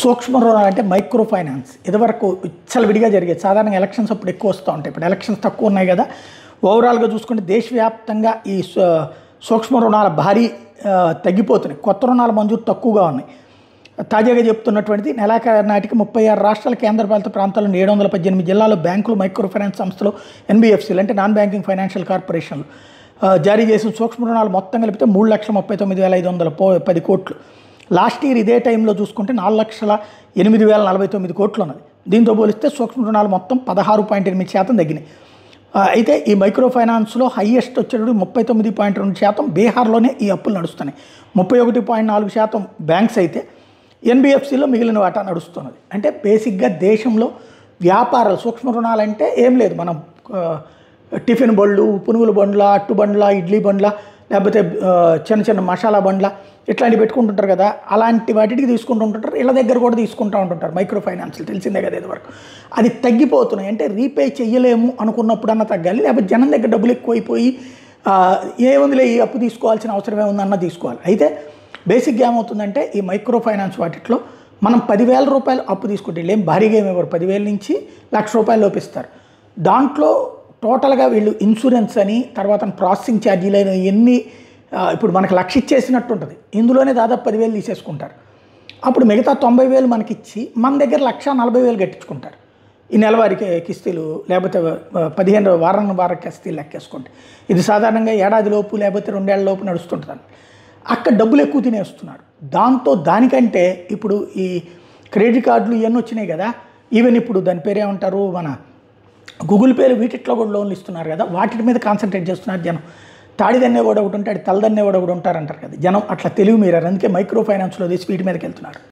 సూక్ష్మ రుణాలు అంటే మైక్రో ఫైనాన్స్ ఇదివరకు విచ్చలవిడిగా జరిగేది. సాధారణంగా ఎలక్షన్స్ అప్పుడు ఎక్కువ వస్తూ ఉంటాయి. ఇప్పుడు ఎలక్షన్స్ తక్కువ ఉన్నాయి కదా, ఓవరాల్గా చూసుకుంటే దేశవ్యాప్తంగా ఈ సూక్ష్మ రుణాల భారీ తగ్గిపోతున్నాయి. కొత్త రుణాల మంజూరు తక్కువగా ఉన్నాయి. తాజాగా చెప్తున్నటువంటిది నెలాఖరు నాటికి 36 రాష్ట్రాల కేంద్రపాలిత ప్రాంతాల్లో 718 జిల్లాల్లో బ్యాంకులు, మైక్రో ఫైనాన్స్ సంస్థలు, ఎన్బిఎఫ్సీలు అంటే నాన్ బ్యాంకింగ్ ఫైనాన్షియల్ కార్పొరేషన్లు జారీ చేసిన సూక్ష్మ రుణాలు మొత్తం కలిపితే 3,39,510 కోట్లు. లాస్ట్ ఇయర్ ఇదే టైంలో చూసుకుంటే 4,08,049 కోట్లు ఉన్నది. దీంతో పోలిస్తే సూక్ష్మ రుణాలు మొత్తం 16.8% తగ్గినాయి. అయితే ఈ మైక్రో ఫైనాన్స్లో హయ్యెస్ట్ వచ్చేటప్పుడు 39.2%. బీహార్లోనే ఈ అప్పులు నడుస్తున్నాయి. 31.4% బ్యాంక్స్ అయితే ఎన్బిఎఫ్సీలో మిగిలిన వాటా నడుస్తున్నది. అంటే బేసిక్గా దేశంలో వ్యాపారాలు సూక్ష్మ రుణాలు అంటే ఏం లేదు, మనం టిఫిన్ బండ్లు, పునుగుల బండ్ల, అట్టు బండ్ల, ఇడ్లీ బండ్ల, లేకపోతే చిన్న చిన్న మసాలా బండ్ల ఇట్లాంటివి పెట్టుకుంటుంటారు కదా, అలాంటి వాటికి తీసుకుంటుంటారు. ఇళ్ళ దగ్గర కూడా తీసుకుంటూ ఉంటుంటారు మైక్రో ఫైనాన్స్లు. తెలిసిందే కదా ఇదివరకు. అది తగ్గిపోతున్నాయి. అంటే రీపే చెయ్యలేము అనుకున్నప్పుడన్నా తగ్గాలి, లేకపోతే జనం దగ్గర డబ్బులు ఎక్కువైపోయి ఏముందిలే ఈ అప్పు తీసుకోవాల్సిన అవసరమే ఉందన్నా తీసుకోవాలి. అయితే బేసిక్గా ఏమవుతుందంటే ఈ మైక్రో ఫైనాన్స్ వాటిలో మనం 10,000 రూపాయలు అప్పు తీసుకుంటే ఏం భారీగా ఏమివ్వరు, 10,000 నుంచి ₹1,00,000 లోపిస్తారు. దాంట్లో టోటల్గా వీళ్ళు ఇన్సూరెన్స్ అని, తర్వాత ప్రాసెసింగ్ ఛార్జీలు అని ఎన్ని ఇప్పుడు మనకు 1,00,000 ఇచ్చేసినట్టు ఉంటుంది. ఇందులోనే దాదాపు 10,000 తీసేసుకుంటారు. అప్పుడు మిగతా 90,000 మనకిచ్చి మన దగ్గర 1,40,000 కట్టించుకుంటారు. ఈ నెలవారికి కిస్తీలు, లేకపోతే 15 వారం కిస్తీలు లెక్కేసుకుంటే ఇది సాధారణంగా ఏడాదిలోపు లేకపోతే 2 ఏళ్లలోపు నడుస్తుంటుంది. అక్కడ డబ్బులు ఎక్కువ తినేస్తున్నారు. దానికంటే ఇప్పుడు ఈ క్రెడిట్ కార్డులు ఇవన్నీ వచ్చినాయి కదా, ఈవెన్ ఇప్పుడు దాని పేరేమంటారు, మన గూగుల్ పేలు వీటిట్లో కూడా లోన్లు ఇస్తున్నారు కదా, వాటి మీద కాన్సన్ట్రేట్ చేస్తున్నారు జనం. తాడిదన్నే కూడా ఒకటి ఉంటాడు, తలదన్నే కూడా ఒకటి ఉంటారంటారు కదా, జనం అట్లా తెలివి మీరారు. అందుకే మైక్రో ఫైనాన్స్లో తీసి వీటి మీదకి వెళ్తున్నారు.